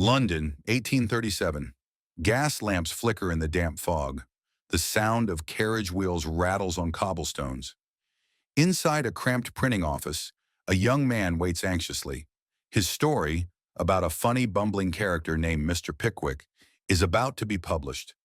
London, 1837. Gas lamps flicker in the damp fog. The sound of carriage wheels rattles on cobblestones. Inside a cramped printing office, a young man waits anxiously. His story, about a funny, bumbling character named Mr. Pickwick, is about to be published.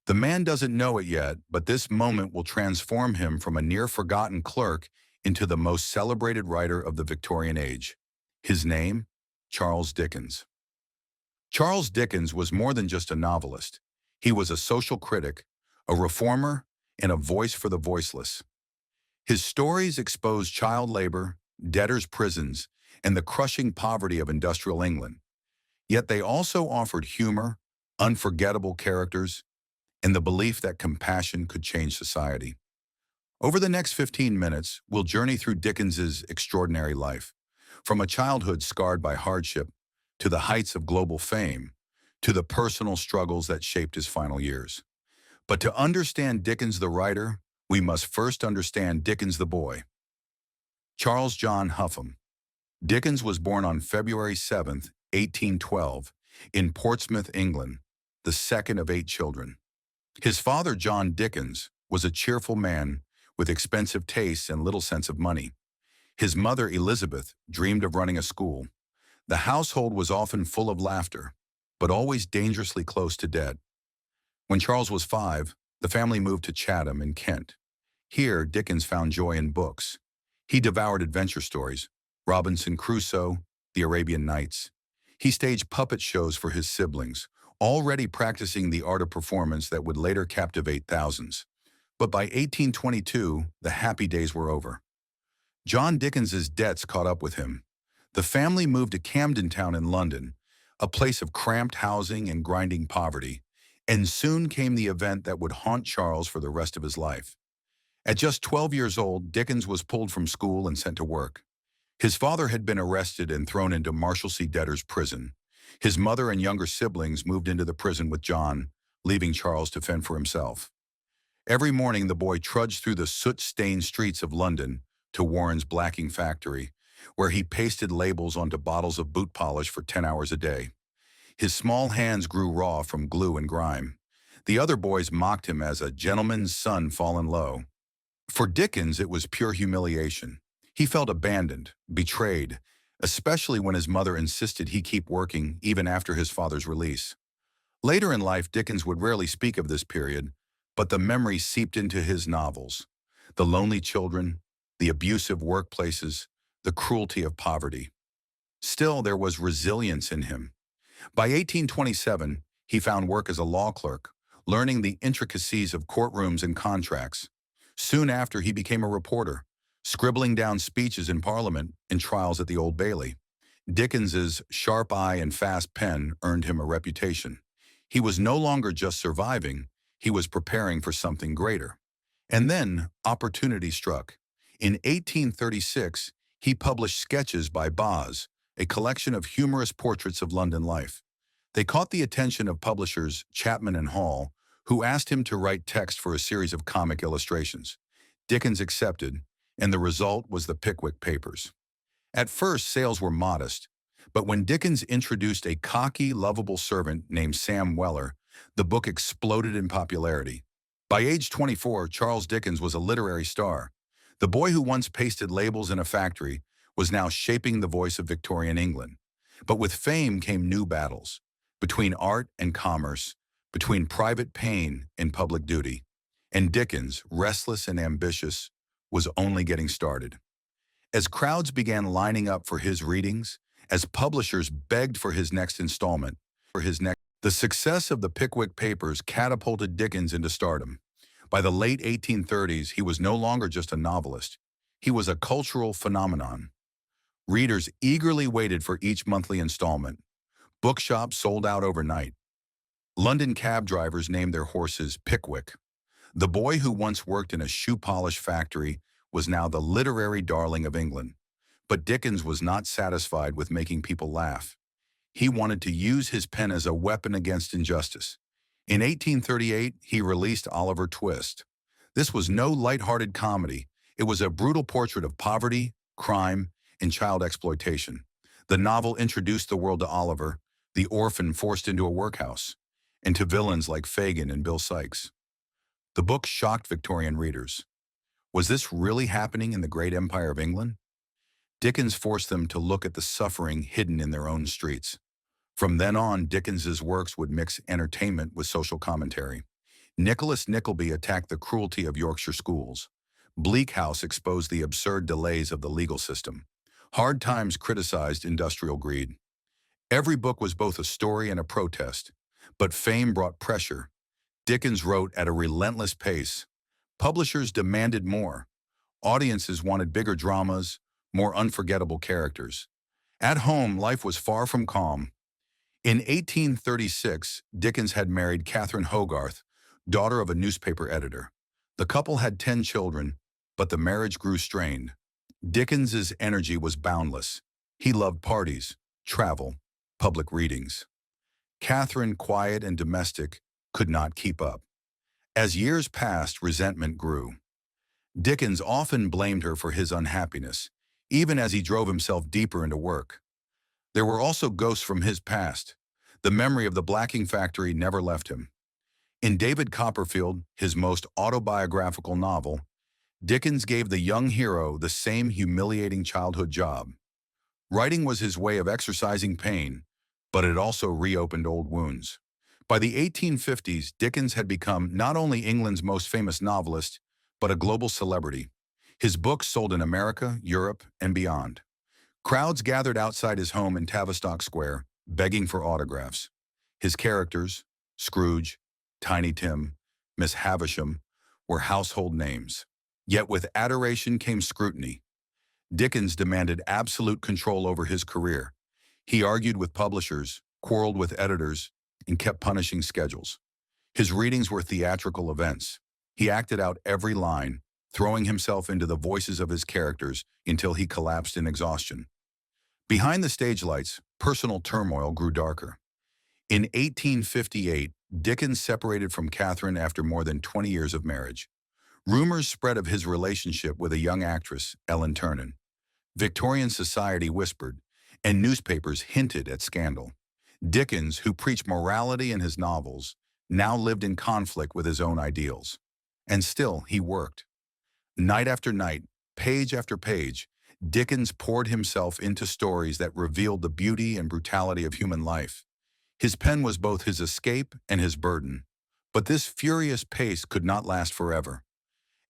The man doesn't know it yet, but this moment will transform him from a near-forgotten clerk into the most celebrated writer of the Victorian age. His name? Charles Dickens. Charles Dickens was more than just a novelist. He was a social critic, a reformer, and a voice for the voiceless. His stories expose child labor, debtors' prisons, and the crushing poverty of industrial England. Yet they also offered humor, unforgettable characters, and the belief that compassion could change society. Over the next 15 minutes, we'll journey through Dickens's extraordinary life, from a childhood scarred by hardship, to the heights of global fame, to the personal struggles that shaped his final years. But to understand Dickens the writer, we must first understand Dickens the boy. Charles John Huffam. Dickens was born on February 7, 1812, in Portsmouth, England, the second of 8 children. His father, John Dickens, was a cheerful man with expensive tastes and little sense of money. His mother, Elizabeth, dreamed of running a school. The household was often full of laughter, but always dangerously close to debt. When Charles was 5, the family moved to Chatham in Kent. Here, Dickens found joy in books. He devoured adventure stories, Robinson Crusoe, the Arabian Nights. He staged puppet shows for his siblings, already practicing the art of performance that would later captivate thousands. But by 1822, the happy days were over. John Dickens's debts caught up with him. The family moved to Camden Town in London, a place of cramped housing and grinding poverty, and soon came the event that would haunt Charles for the rest of his life. At just 12 years old, Dickens was pulled from school and sent to work. His father had been arrested and thrown into Marshalsea debtors' prison. His mother and younger siblings moved into the prison with John, leaving Charles to fend for himself. Every morning, the boy trudged through the soot-stained streets of London to Warren's blacking factory, where he pasted labels onto bottles of boot polish for 10 hours a day. His small hands grew raw from glue and grime. The other boys mocked him as a gentleman's son fallen low. For Dickens, it was pure humiliation. He felt abandoned, betrayed, especially when his mother insisted he keep working even after his father's release. Later in life, Dickens would rarely speak of this period, but the memory seeped into his novels. The lonely children, the abusive workplaces, the cruelty of poverty. Still, there was resilience in him. By 1827, he found work as a law clerk, learning the intricacies of courtrooms and contracts. Soon after, he became a reporter, scribbling down speeches in Parliament and trials at the Old Bailey. Dickens's sharp eye and fast pen earned him a reputation. He was no longer just surviving, he was preparing for something greater. And then, opportunity struck. In 1836, he published Sketches by Boz, a collection of humorous portraits of London life. They caught the attention of publishers Chapman and Hall, who asked him to write text for a series of comic illustrations. Dickens accepted, and the result was the Pickwick Papers. At first, sales were modest, but when Dickens introduced a cocky, lovable servant named Sam Weller, the book exploded in popularity. By age 24, Charles Dickens was a literary star. The boy who once pasted labels in a factory was now shaping the voice of Victorian England. But with fame came new battles, between art and commerce, between private pain and public duty. And Dickens, restless and ambitious, was only getting started. As crowds began lining up for his readings, as publishers begged for his next installment, the success of the Pickwick Papers catapulted Dickens into stardom. By the late 1830s, he was no longer just a novelist. He was a cultural phenomenon. Readers eagerly waited for each monthly installment. Bookshops sold out overnight. London cab drivers named their horses Pickwick. The boy who once worked in a shoe polish factory was now the literary darling of England. But Dickens was not satisfied with making people laugh. He wanted to use his pen as a weapon against injustice. In 1838, he released Oliver Twist. This was no light-hearted comedy. It was a brutal portrait of poverty, crime, and child exploitation. The novel introduced the world to Oliver, the orphan forced into a workhouse, and to villains like Fagin and Bill Sikes. The book shocked Victorian readers. Was this really happening in the great empire of England? Dickens forced them to look at the suffering hidden in their own streets. From then on, Dickens's works would mix entertainment with social commentary. Nicholas Nickleby attacked the cruelty of Yorkshire schools. Bleak House exposed the absurd delays of the legal system. Hard Times criticized industrial greed. Every book was both a story and a protest, but fame brought pressure. Dickens wrote at a relentless pace. Publishers demanded more. Audiences wanted bigger dramas, more unforgettable characters. At home, life was far from calm. In 1836, Dickens had married Catherine Hogarth, daughter of a newspaper editor. The couple had 10 children, but the marriage grew strained. Dickens's energy was boundless. He loved parties, travel, public readings. Catherine, quiet and domestic, could not keep up. As years passed, resentment grew. Dickens often blamed her for his unhappiness, even as he drove himself deeper into work. There were also ghosts from his past. The memory of the blacking factory never left him. In David Copperfield, his most autobiographical novel, Dickens gave the young hero the same humiliating childhood job. Writing was his way of exorcising pain, but it also reopened old wounds. By the 1850s, Dickens had become not only England's most famous novelist, but a global celebrity. His books sold in America, Europe, and beyond. Crowds gathered outside his home in Tavistock Square, begging for autographs. His characters, Scrooge, Tiny Tim, Miss Havisham, were household names. Yet with adoration came scrutiny. Dickens demanded absolute control over his career. He argued with publishers, quarreled with editors, and kept punishing schedules. His readings were theatrical events. He acted out every line, throwing himself into the voices of his characters until he collapsed in exhaustion. Behind the stage lights, personal turmoil grew darker. In 1858, Dickens separated from Catherine after more than 20 years of marriage. Rumors spread of his relationship with a young actress, Ellen Ternan. Victorian society whispered, and newspapers hinted at scandal. Dickens, who preached morality in his novels, now lived in conflict with his own ideals. And still, he worked. Night after night, page after page, Dickens poured himself into stories that revealed the beauty and brutality of human life. His pen was both his escape and his burden. But this furious pace could not last forever.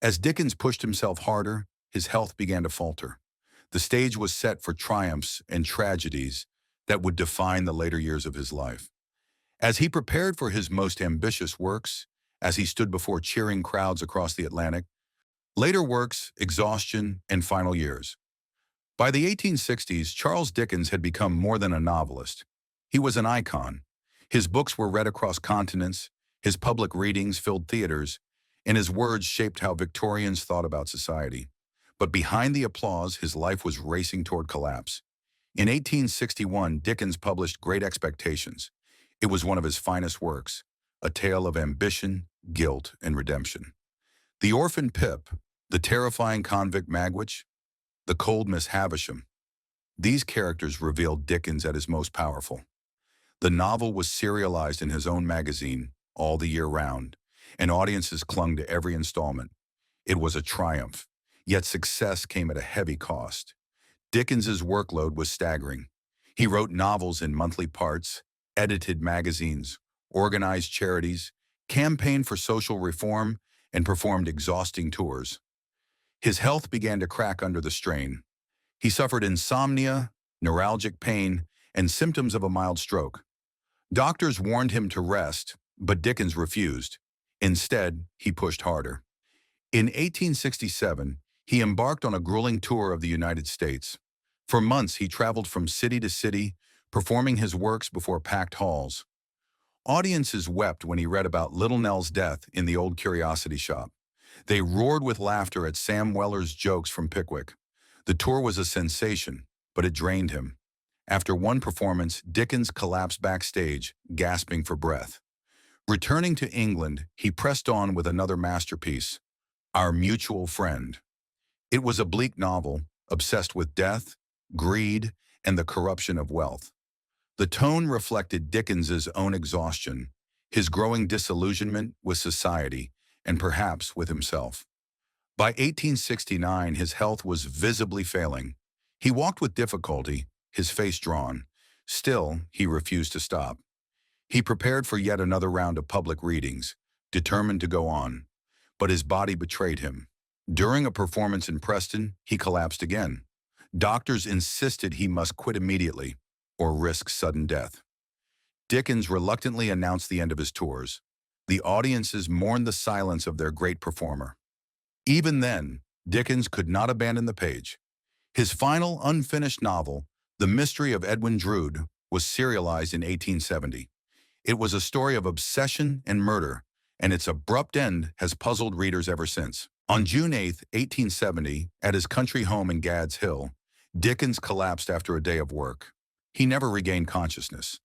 As Dickens pushed himself harder, his health began to falter. The stage was set for triumphs and tragedies that would define the later years of his life. As he prepared for his most ambitious works, as he stood before cheering crowds across the Atlantic, later works, exhaustion, and final years. By the 1860s, Charles Dickens had become more than a novelist. He was an icon. His books were read across continents, his public readings filled theaters, and his words shaped how Victorians thought about society. But behind the applause, his life was racing toward collapse. In 1861, Dickens published Great Expectations. It was one of his finest works, a tale of ambition, guilt, and redemption. The orphan Pip, the terrifying convict Magwitch, the cold Miss Havisham. These characters revealed Dickens at his most powerful. The novel was serialized in his own magazine all the year round, and audiences clung to every installment. It was a triumph, yet success came at a heavy cost. Dickens's workload was staggering. He wrote novels in monthly parts, edited magazines, organized charities, campaigned for social reform, and performed exhausting tours. His health began to crack under the strain. He suffered insomnia, neuralgic pain, and symptoms of a mild stroke. Doctors warned him to rest, but Dickens refused. Instead, he pushed harder. In 1867, he embarked on a grueling tour of the United States. For months, he traveled from city to city, performing his works before packed halls. Audiences wept when he read about Little Nell's death in the old curiosity shop. They roared with laughter at Sam Weller's jokes from Pickwick. The tour was a sensation, but it drained him. After one performance, Dickens collapsed backstage, gasping for breath. Returning to England, he pressed on with another masterpiece, Our Mutual Friend. It was a bleak novel, obsessed with death, greed, and the corruption of wealth. The tone reflected Dickens's own exhaustion, his growing disillusionment with society, and perhaps with himself. By 1869, his health was visibly failing. He walked with difficulty, his face drawn. Still, he refused to stop. He prepared for yet another round of public readings, determined to go on. But his body betrayed him. During a performance in Preston, he collapsed again. Doctors insisted he must quit immediately or risk sudden death. Dickens reluctantly announced the end of his tours. The audiences mourned the silence of their great performer. Even then, Dickens could not abandon the page. His final unfinished novel, The Mystery of Edwin Drood, was serialized in 1870. It was a story of obsession and murder, and its abrupt end has puzzled readers ever since. On June 8, 1870, at his country home in Gad's Hill, Dickens collapsed after a day of work. He never regained consciousness.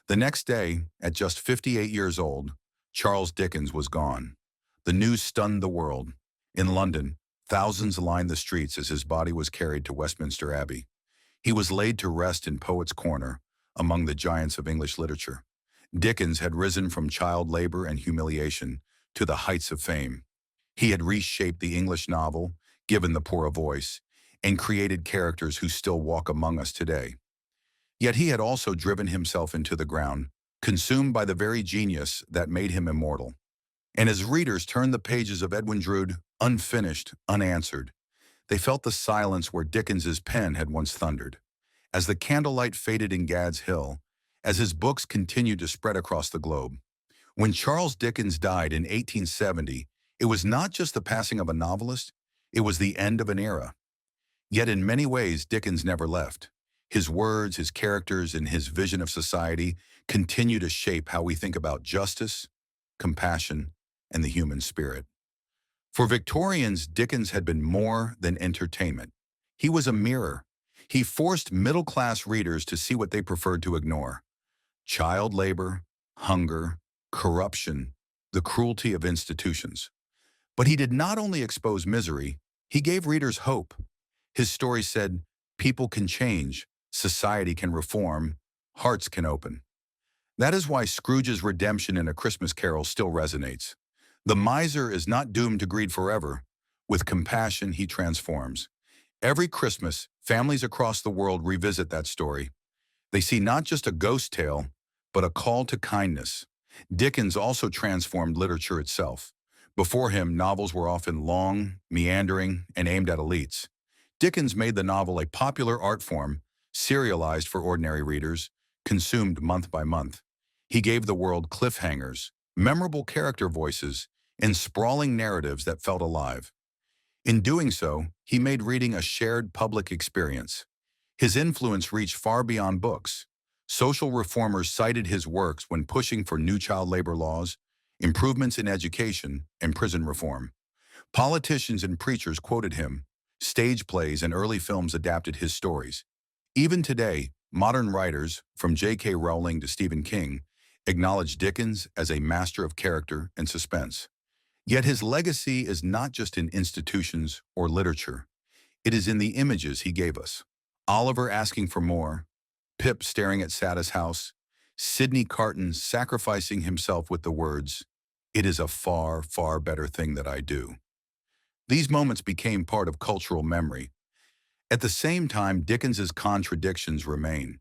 The next day, at just 58 years old, Charles Dickens was gone. The news stunned the world. In London, thousands lined the streets as his body was carried to Westminster Abbey. He was laid to rest in Poets' Corner, among the giants of English literature. Dickens had risen from child labor and humiliation to the heights of fame. He had reshaped the English novel, given the poor a voice, and created characters who still walk among us today. Yet he had also driven himself into the ground, consumed by the very genius that made him immortal. And as readers turned the pages of Edwin Drood, unfinished, unanswered, they felt the silence where Dickens's pen had once thundered. As the candlelight faded in Gad's Hill, as his books continued to spread across the globe. When Charles Dickens died in 1870, it was not just the passing of a novelist, it was the end of an era. Yet in many ways, Dickens never left. His words, his characters, and his vision of society continue to shape how we think about justice, compassion, and the human spirit. For Victorians, Dickens had been more than entertainment. He was a mirror. He forced middle-class readers to see what they preferred to ignore: child labor, hunger, corruption, the cruelty of institutions. But he did not only expose misery, he gave readers hope. His story said, people can change, society can reform, hearts can open. That is why Scrooge's redemption in A Christmas Carol still resonates. The miser is not doomed to greed forever. With compassion, he transforms. Every Christmas, families across the world revisit that story. They see not just a ghost tale, but a call to kindness. Dickens also transformed literature itself. Before him, novels were often long, meandering, and aimed at elites. Dickens made the novel a popular art form, serialized for ordinary readers, consumed month by month. He gave the world cliffhangers, memorable character voices, and sprawling narratives that felt alive. In doing so, he made reading a shared public experience. His influence reached far beyond books. Social reformers cited his works when pushing for new child labor laws, improvements in education, and prison reform. Politicians and preachers quoted him. Stage plays and early films adapted his stories. Even today, modern writers, from J.K. Rowling to Stephen King, acknowledge Dickens as a master of character and suspense. Yet his legacy is not just in institutions or literature. It is in the images he gave us. Oliver asking for more, Pip staring at Sada's house, Sidney Carton sacrificing himself with the words, "It is a far, far better thing that I do." These moments became part of cultural memory. At the same time, Dickens's contradictions remain.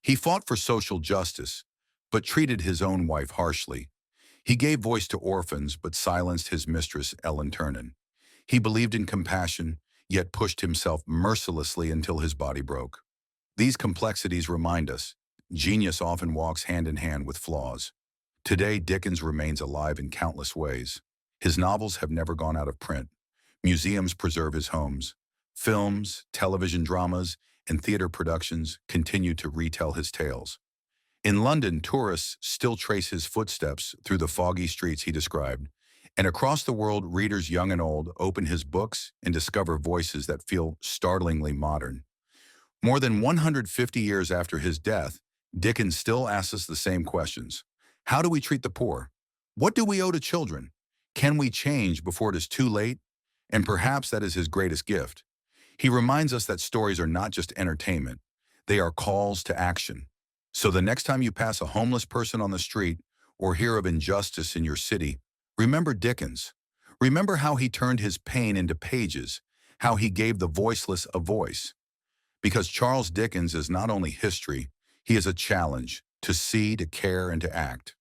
He fought for social justice, but treated his own wife harshly. He gave voice to orphans, but silenced his mistress, Ellen Ternan. He believed in compassion, yet pushed himself mercilessly until his body broke. These complexities remind us, genius often walks hand in hand with flaws. Today, Dickens remains alive in countless ways. His novels have never gone out of print. Museums preserve his homes. Films, television dramas, and theater productions continue to retell his tales. In London, tourists still trace his footsteps through the foggy streets he described, and across the world, readers young and old open his books and discover voices that feel startlingly modern. More than 150 years after his death, Dickens still asks us the same questions. How do we treat the poor? What do we owe to children? Can we change before it is too late? And perhaps that is his greatest gift. He reminds us that stories are not just entertainment. They are calls to action. So the next time you pass a homeless person on the street or hear of injustice in your city, remember Dickens. Remember how he turned his pain into pages, how he gave the voiceless a voice. Because Charles Dickens is not only history, he is a challenge to see, to care, and to act.